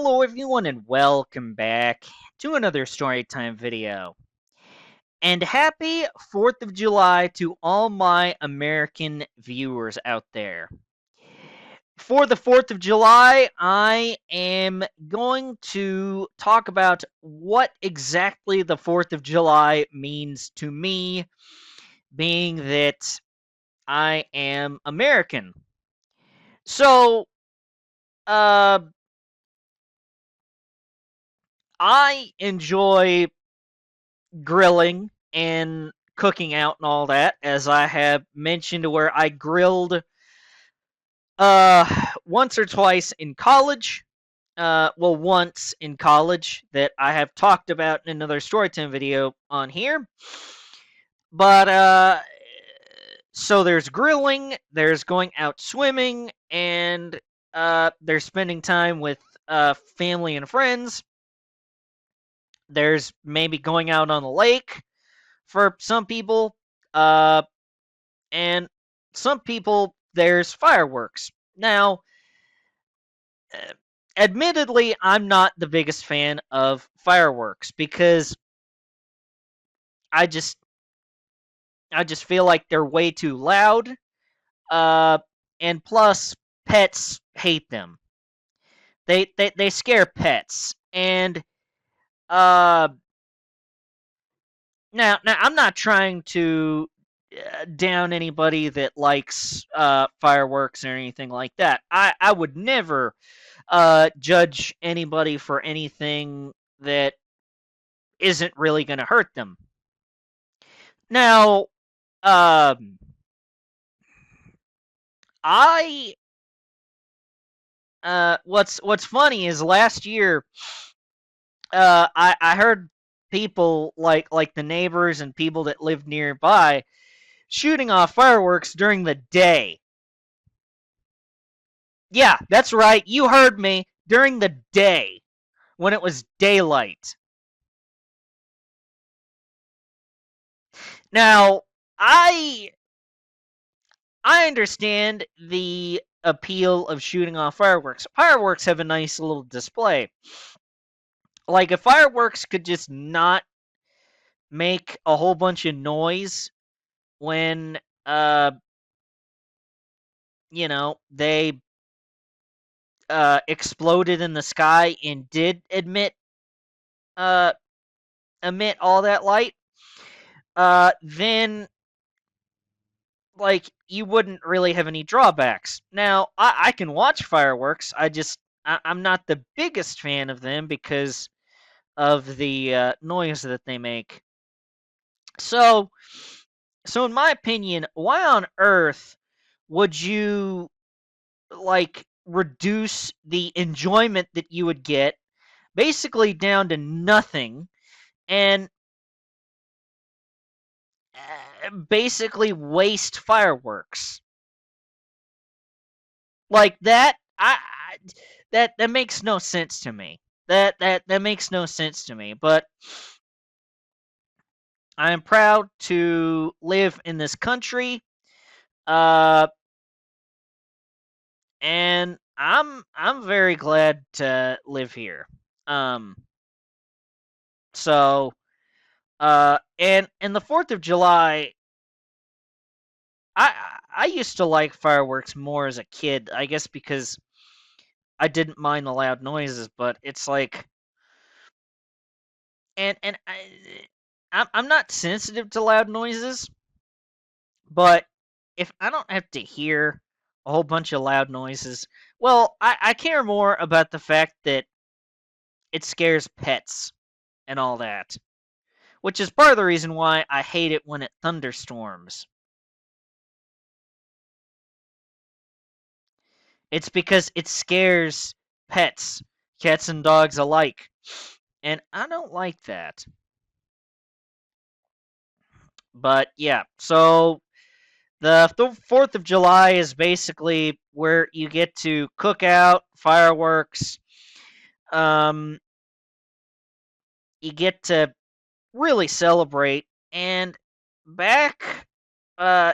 Hello everyone and welcome back to another Storytime video. And happy 4th of July to all my American viewers out there. For the 4th of July, I am going to talk about what exactly the 4th of July means to me, being that I am American. So, uh, I enjoy grilling and cooking out and all that, as I have mentioned, where I grilled once or twice in college. Well, once in college that I have talked about in another Storytime video on here. But so there's grilling, there's going out swimming, and there's spending time with family and friends. There's maybe going out on the lake for some people. Uh, and some people, there's fireworks. Now, uh, admittedly, I'm not the biggest fan of fireworks because I just I just feel like they're way too loud. Uh, and plus, pets hate them. They scare pets. And uh, now I'm not trying to down anybody that likes fireworks or anything like that. I would never judge anybody for anything that isn't really going to hurt them. Now, um, I what's funny is last year, I heard people like the neighbors and people that lived nearby shooting off fireworks during the day. Yeah, that's right. You heard me. During the day, when it was daylight. Now, I I understand the appeal of shooting off fireworks. Fireworks have a nice little display. Like if fireworks could just not make a whole bunch of noise when they exploded in the sky and did uh emit all that light, then like you wouldn't really have any drawbacks. Now, I can watch fireworks. I'm not the biggest fan of them because of the noise that they make. So, so in my opinion, why on earth would you like reduce the enjoyment that you would get basically down to nothing and basically waste fireworks like that? That makes no sense to me. That makes no sense to me. But I am proud to live in this country, uh, and I'm very glad to live here. Um, so and the 4th of July, I used to like fireworks more as a kid. I guess because I didn't mind the loud noises, but it's like and I'm not sensitive to loud noises, but if I don't have to hear a whole bunch of loud noises, well, I care more about the fact that it scares pets and all that, which is part of the reason why I hate it when it thunderstorms. It's because it scares pets, cats and dogs alike, and I don't like that. But yeah, so the 4th of July is basically where you get to cook out fireworks. Um, you get to really celebrate. And back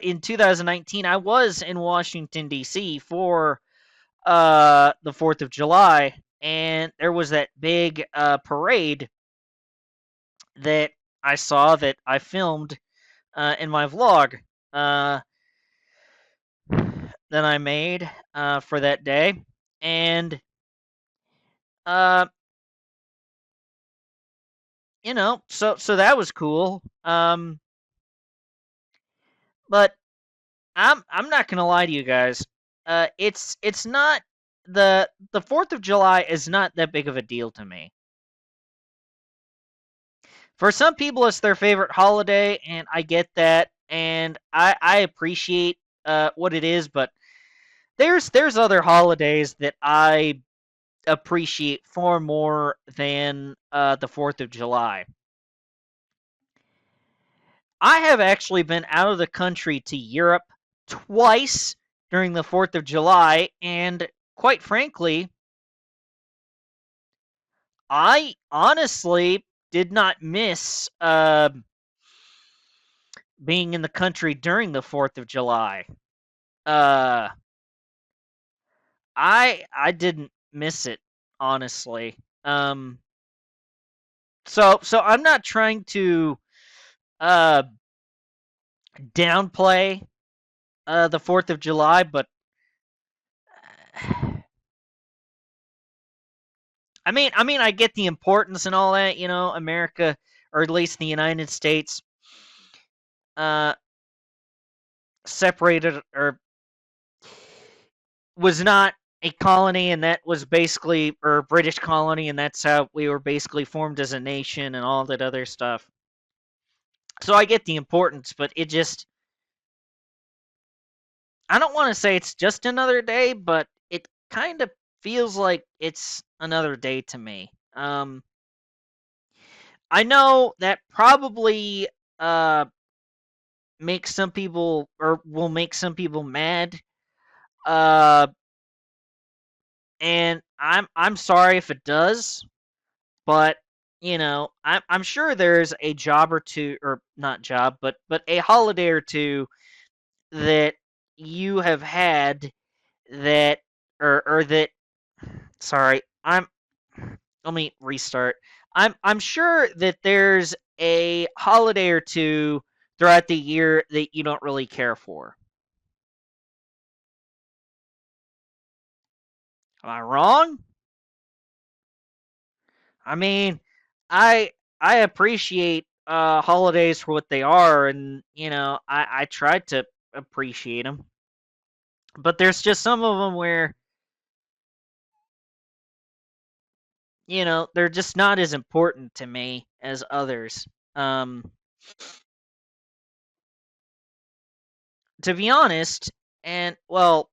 in 2019, I was in Washington, D.C. for the 4th of July. and there was that big parade that I saw that I filmed in my vlog uh, that I made for that day, and uh, so that was cool. But I'm not gonna lie to you guys. It's not the 4th of July is not that big of a deal to me. For some people, it's their favorite holiday, and I get that, and I appreciate what it is. But there's other holidays that I appreciate far more than the 4th of July. I have actually been out of the country to Europe twice during the 4th of July, and quite frankly, I honestly did not miss being in the country during the 4th of July. Uh, I didn't miss it, honestly. Um, so I'm not trying to uh downplay the 4th of July, but I mean, I get the importance and all that. America, or at least the United States, uh, separated or was not a colony, and that was basically or British colony, and that's how we were basically formed as a nation and all that other stuff. So I get the importance, but it just I don't want to say it's just another day, but it kind of feels like it's another day to me. I know that probably uh makes some people or will make some people mad. Uh and I'm sorry if it does, but I'm sure there's a job or two, or not job, but a holiday or two that you have had that or that sorry, I'm let me restart. I'm sure that there's a holiday or two throughout the year that you don't really care for. Am I wrong? I mean, I I appreciate holidays for what they are, and I try to appreciate them. But there's just some of them where they're just not as important to me as others. Um, to be honest, and well,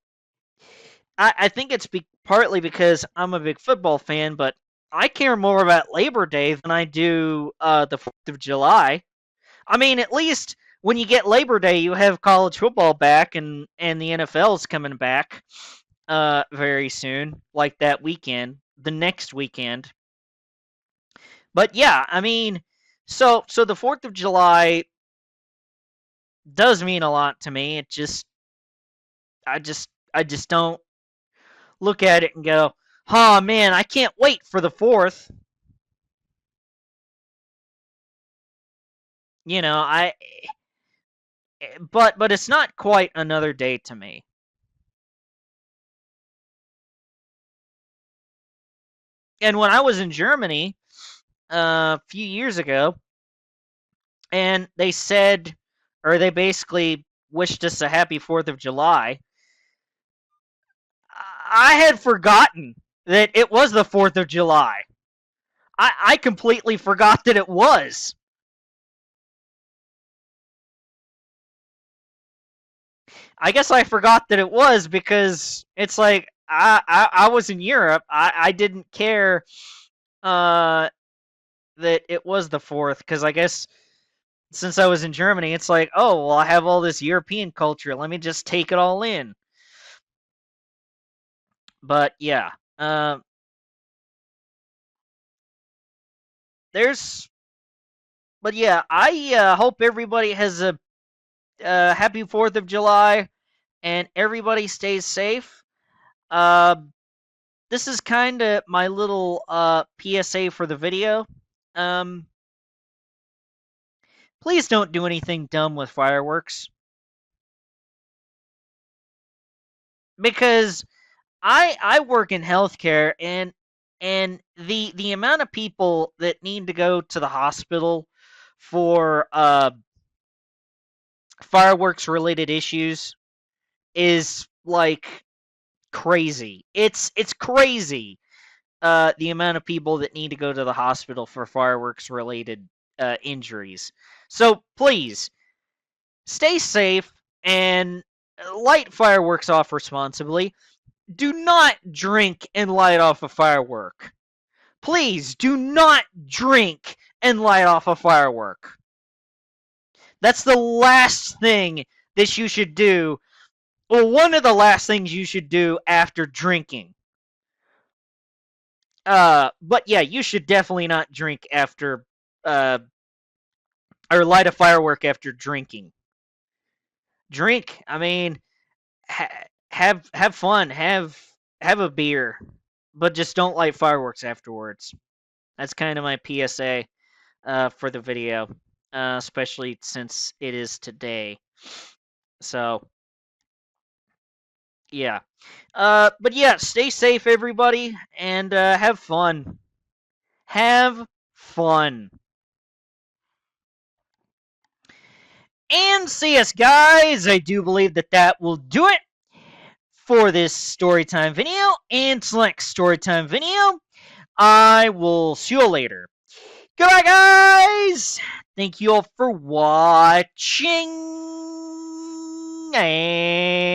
I think it's partly because I'm a big football fan, but I care more about Labor Day than I do the 4th of July. I mean, at least when you get Labor Day, you have college football back, and the NFL's coming back very soon, like that weekend, the next weekend. But yeah, I mean, so the 4th of July does mean a lot to me. It just I just don't look at it and go, "Oh man, I can't wait for the 4th." I but it's not quite another day to me. And when I was in Germany a few years ago, and they said, or they basically wished us a happy 4th of July, I had forgotten that it was the 4th of July. I completely forgot that it was. I guess I forgot that it was because it's like I was in Europe. I didn't care uh, that it was the 4th, because I guess since I was in Germany, it's like, oh, well, I have all this European culture. Let me just take it all in. But yeah, uh, there's. But yeah, I hope everybody has a happy 4th of July, and everybody stays safe. Uh, this is kind of my little PSA for the video. Um, please don't do anything dumb with fireworks, because I work in healthcare, and the amount of people that need to go to the hospital for fireworks related issues is like crazy. It's crazy. The amount of people that need to go to the hospital for fireworks related injuries. So please stay safe and light fireworks off responsibly. Do not drink and light off a firework. Please do not drink and light off a firework. That's the last thing that you should do. Well, one of the last things you should do after drinking. But yeah, you should definitely not drink after, uh, or light a firework after drinking. Drink. I mean, have fun. Have a beer, but just don't light fireworks afterwards. That's kind of my PSA for the video, especially since it is today. So yeah. But yeah, stay safe, everybody, and have fun. Have fun. And see us, guys. I do believe that that will do it for this storytime video. And next storytime video, I will see you later. Goodbye, guys. Thank you all for watching. And